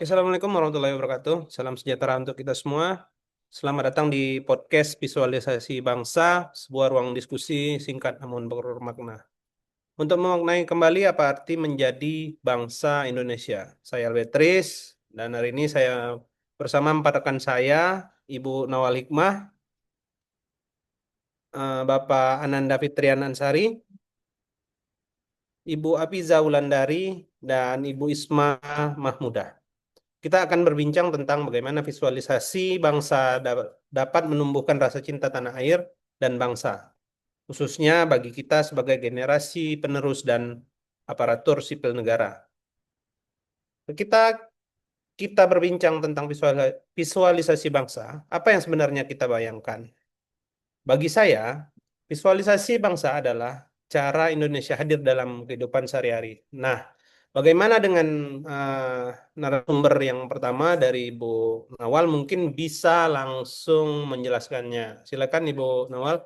Assalamualaikum warahmatullahi wabarakatuh. Salam sejahtera untuk kita semua. Selamat datang di podcast Visualisasi Bangsa, sebuah ruang diskusi singkat namun bermakna. Untuk memaknai kembali apa arti menjadi bangsa Indonesia. Saya Albetris, dan hari ini saya bersama empat rekan saya, Ibu Nawal Hikmah, Bapak Ananda Fitrian Ansari, Ibu Apiza Wulandari, dan Ibu Isma Mahmudah. Kita akan berbincang tentang bagaimana visualisasi bangsa dapat menumbuhkan rasa cinta tanah air dan bangsa, khususnya bagi kita sebagai generasi penerus dan aparatur sipil negara. Kita kita berbincang tentang visualisasi bangsa, apa yang sebenarnya kita bayangkan? Bagi saya, visualisasi bangsa adalah cara Indonesia hadir dalam kehidupan sehari-hari. Nah, bagaimana dengan narasumber yang pertama dari Ibu Nawal? Mungkin bisa langsung menjelaskannya. Silakan Ibu Nawal.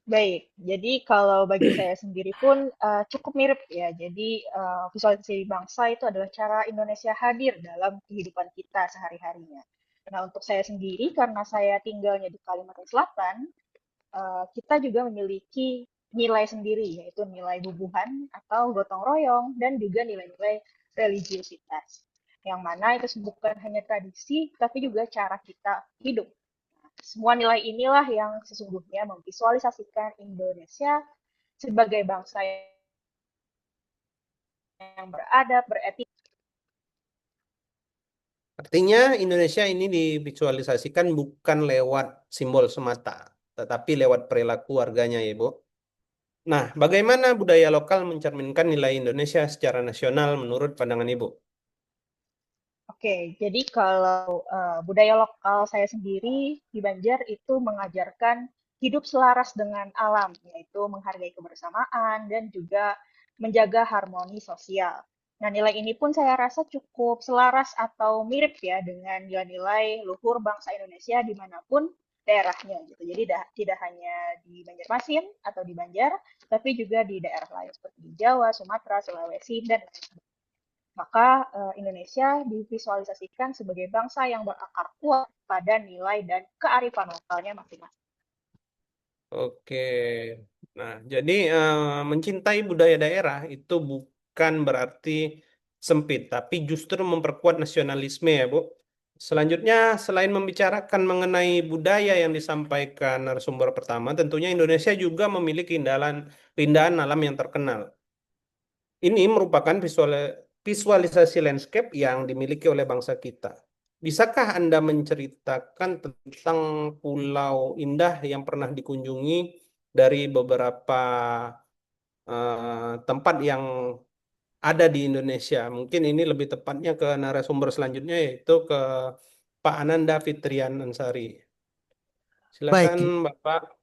Baik, jadi kalau bagi saya sendiri pun cukup mirip ya. Jadi visualisasi bangsa itu adalah cara Indonesia hadir dalam kehidupan kita sehari-harinya. Nah, untuk saya sendiri, karena saya tinggalnya di Kalimantan Selatan, kita juga memiliki nilai sendiri, yaitu nilai bubuhan atau gotong royong, dan juga nilai-nilai religiusitas. Yang mana itu bukan hanya tradisi, tapi juga cara kita hidup. Semua nilai inilah yang sesungguhnya memvisualisasikan Indonesia sebagai bangsa yang beradab, beretik. Artinya Indonesia ini divisualisasikan bukan lewat simbol semata, tetapi lewat perilaku warganya ya, Bu. Nah, bagaimana budaya lokal mencerminkan nilai Indonesia secara nasional menurut pandangan Ibu? Oke, jadi kalau budaya lokal saya sendiri di Banjar itu mengajarkan hidup selaras dengan alam, yaitu menghargai kebersamaan dan juga menjaga harmoni sosial. Nah, nilai ini pun saya rasa cukup selaras atau mirip ya dengan nilai-nilai luhur bangsa Indonesia dimanapun daerahnya gitu. Jadi tidak hanya di Banjarmasin atau di Banjar, tapi juga di daerah lain seperti di Jawa, Sumatera, Sulawesi, dan lain sebagainya. Maka Indonesia divisualisasikan sebagai bangsa yang berakar kuat pada nilai dan kearifan lokalnya masing-masing. Oke. Nah, jadi mencintai budaya daerah itu bukan berarti sempit, tapi justru memperkuat nasionalisme ya, Bu. Selanjutnya, selain membicarakan mengenai budaya yang disampaikan narasumber pertama, tentunya Indonesia juga memiliki keindahan alam yang terkenal. Ini merupakan visualisasi landscape yang dimiliki oleh bangsa kita. Bisakah Anda menceritakan tentang pulau indah yang pernah dikunjungi dari beberapa tempat yang ada di Indonesia? Mungkin ini lebih tepatnya ke narasumber selanjutnya, yaitu ke Pak Ananda Fitrian Ansari. Silakan, Baik, Bapak.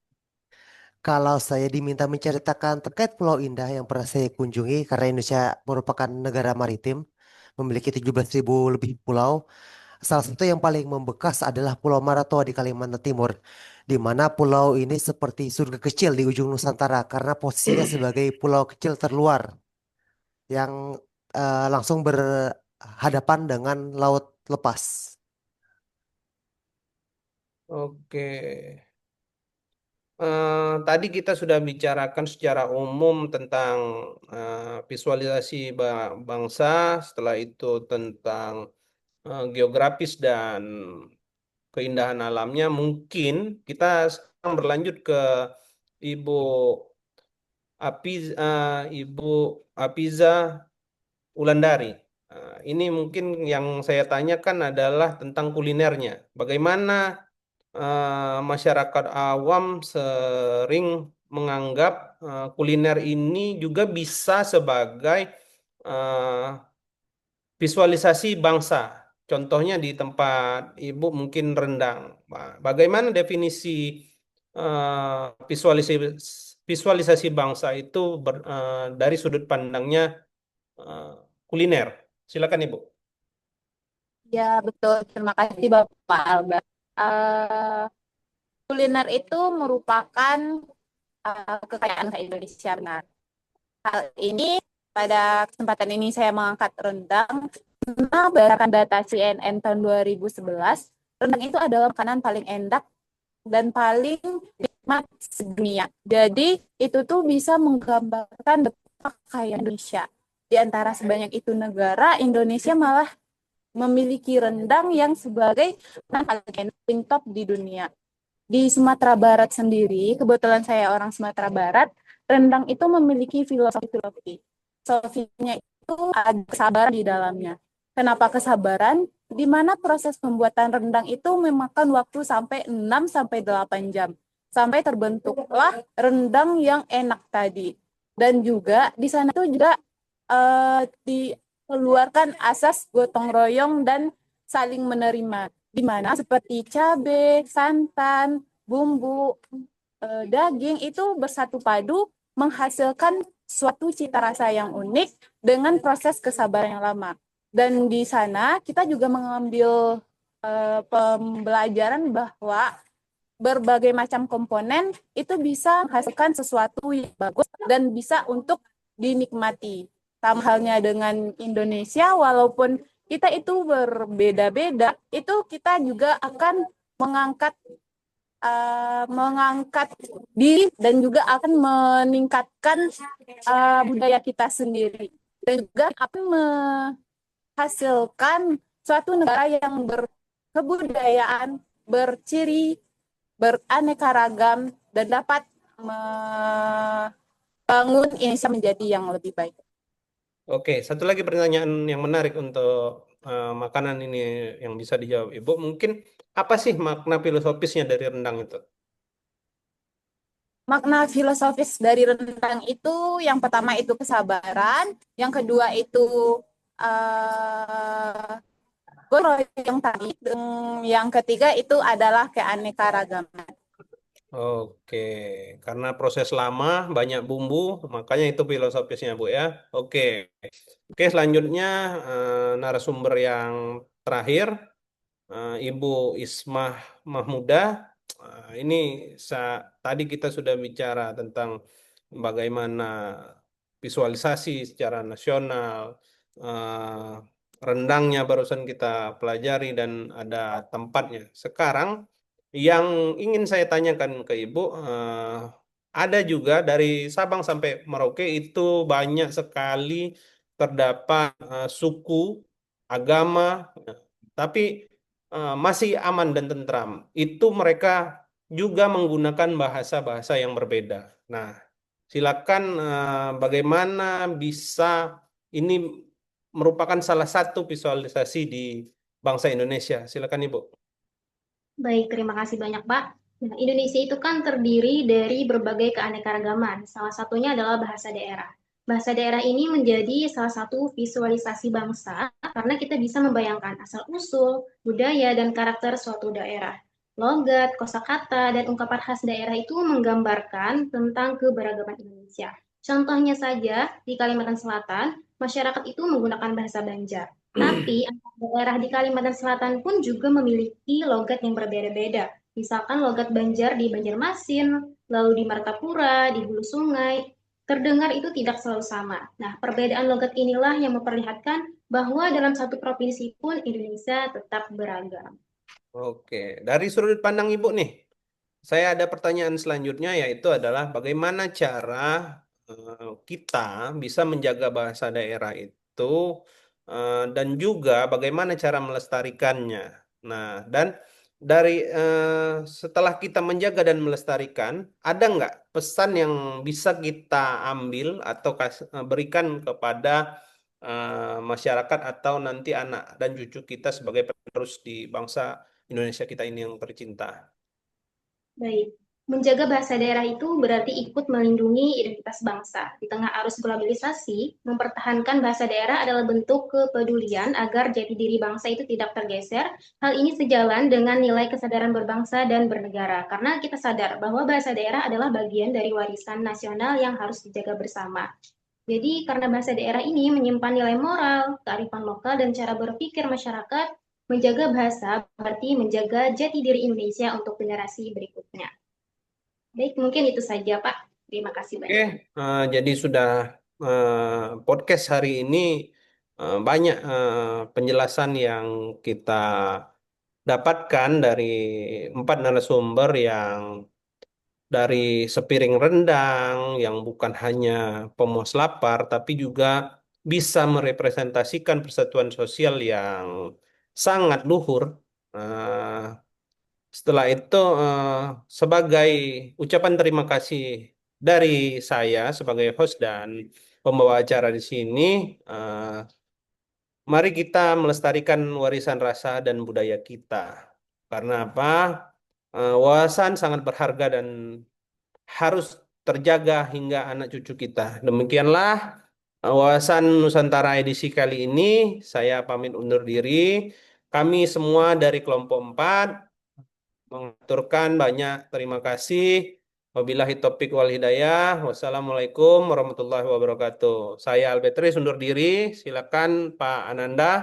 kalau saya diminta menceritakan terkait Pulau Indah yang pernah saya kunjungi, karena Indonesia merupakan negara maritim, memiliki 17.000 lebih pulau. Salah satu yang paling membekas adalah Pulau Maratoa di Kalimantan Timur, di mana pulau ini seperti surga kecil di ujung Nusantara karena posisinya sebagai pulau kecil terluar yang langsung berhadapan dengan laut lepas. Oke. Tadi kita sudah bicarakan secara umum tentang visualisasi bangsa, setelah itu tentang geografis dan keindahan alamnya. Mungkin kita sekarang berlanjut ke Ibu Ibu Apiza Wulandari. Ini mungkin yang saya tanyakan adalah tentang kulinernya. Bagaimana masyarakat awam sering menganggap kuliner ini juga bisa sebagai eh, visualisasi bangsa. Contohnya di tempat Ibu mungkin rendang. Bagaimana definisi visualisasi visualisasi bangsa itu dari sudut pandangnya eh, kuliner? Silakan Ibu. Ya, betul. Terima kasih Bapak Alba. Eh, Kuliner itu merupakan kekayaan bangsa Indonesia, benar. Hal ini, pada kesempatan ini saya mengangkat rendang Karena berdasarkan data CNN tahun 2011, rendang itu adalah makanan paling enak dan paling nikmat sedunia. Jadi itu tuh bisa menggambarkan betapa kaya Indonesia. Di antara sebanyak itu negara, Indonesia malah memiliki rendang yang sebagai makanan paling enak, paling top di dunia. Di Sumatera Barat sendiri, kebetulan saya orang Sumatera Barat, rendang itu memiliki filosofi. Filosofinya itu ada kesabaran di dalamnya. Kenapa kesabaran? Di mana proses pembuatan rendang itu memakan waktu sampai 6 sampai 8 jam. Sampai terbentuklah rendang yang enak tadi. Dan juga di sana itu juga dikeluarkan asas gotong royong dan saling menerima. Di mana seperti cabai, santan, bumbu, daging itu bersatu padu menghasilkan suatu cita rasa yang unik dengan proses kesabaran yang lama. Dan di sana kita juga mengambil pembelajaran bahwa berbagai macam komponen itu bisa menghasilkan sesuatu yang bagus dan bisa untuk dinikmati. Sama halnya dengan Indonesia, walaupun kita itu berbeda-beda, itu kita juga akan mengangkat diri dan juga akan meningkatkan budaya kita sendiri. Dan juga akan menghasilkan suatu negara yang berkebudayaan, berciri, beraneka ragam, dan dapat membangun Indonesia menjadi yang lebih baik. Oke, satu lagi pertanyaan yang menarik untuk makanan ini yang bisa dijawab Ibu. Mungkin apa sih makna filosofisnya dari rendang itu? Makna filosofis dari rendang itu yang pertama itu kesabaran, yang kedua itu gotong royong tadi, yang ketiga itu adalah keanekaragaman. Oke, karena proses lama, banyak bumbu, makanya itu filosofisnya Bu ya. Oke, oke selanjutnya narasumber yang terakhir, Ibu Ismah Mahmudah. Ini tadi kita sudah bicara tentang bagaimana visualisasi secara nasional, rendangnya barusan kita pelajari dan ada tempatnya. Sekarang yang ingin saya tanyakan ke Ibu, ada juga dari Sabang sampai Merauke itu banyak sekali terdapat suku, agama, tapi masih aman dan tentram. Itu mereka juga menggunakan bahasa-bahasa yang berbeda. Nah, silakan bagaimana bisa ini merupakan salah satu visualisasi di bangsa Indonesia. Silakan Ibu. Baik, terima kasih banyak, Pak. Nah, Indonesia itu kan terdiri dari berbagai keanekaragaman. Salah satunya adalah bahasa daerah. Bahasa daerah ini menjadi salah satu visualisasi bangsa karena kita bisa membayangkan asal-usul, budaya, dan karakter suatu daerah. Logat, kosakata, dan ungkapan khas daerah itu menggambarkan tentang keberagaman Indonesia. Contohnya saja, di Kalimantan Selatan, masyarakat itu menggunakan bahasa Banjar. Tapi antar daerah di Kalimantan Selatan pun juga memiliki logat yang berbeda-beda. Misalkan logat Banjar di Banjarmasin, lalu di Martapura, di Hulu Sungai, terdengar itu tidak selalu sama. Nah, perbedaan logat inilah yang memperlihatkan bahwa dalam satu provinsi pun Indonesia tetap beragam. Oke, dari sudut pandang Ibu nih, saya ada pertanyaan selanjutnya yaitu adalah bagaimana cara kita bisa menjaga bahasa daerah itu dan juga bagaimana cara melestarikannya. Nah, dan dari setelah kita menjaga dan melestarikan, ada nggak pesan yang bisa kita ambil atau berikan kepada masyarakat atau nanti anak dan cucu kita sebagai penerus di bangsa Indonesia kita ini yang tercinta? Baik, menjaga bahasa daerah itu berarti ikut melindungi identitas bangsa. Di tengah arus globalisasi, mempertahankan bahasa daerah adalah bentuk kepedulian agar jati diri bangsa itu tidak tergeser. Hal ini sejalan dengan nilai kesadaran berbangsa dan bernegara, karena kita sadar bahwa bahasa daerah adalah bagian dari warisan nasional yang harus dijaga bersama. Jadi, karena bahasa daerah ini menyimpan nilai moral, kearifan lokal, dan cara berpikir masyarakat, menjaga bahasa berarti menjaga jati diri Indonesia untuk generasi berikutnya. Baik, mungkin itu saja, Pak. Terima kasih Oke, banyak. jadi sudah podcast hari ini banyak penjelasan yang kita dapatkan dari 4 narasumber yang dari sepiring rendang, yang bukan hanya pemuas lapar, tapi juga bisa merepresentasikan persatuan sosial yang sangat luhur. Eh, Setelah itu, sebagai ucapan terima kasih dari saya sebagai host dan pembawa acara di sini, mari kita melestarikan warisan rasa dan budaya kita. Karena apa? Wawasan sangat berharga dan harus terjaga hingga anak cucu kita. Demikianlah wawasan Nusantara edisi kali ini. Saya pamit undur diri. Kami semua dari kelompok 4 mengaturkan banyak terima kasih. Wabillahi taufiq wal hidayah. Wassalamualaikum warahmatullahi wabarakatuh. Saya Albetris undur diri. Silakan Pak Ananda.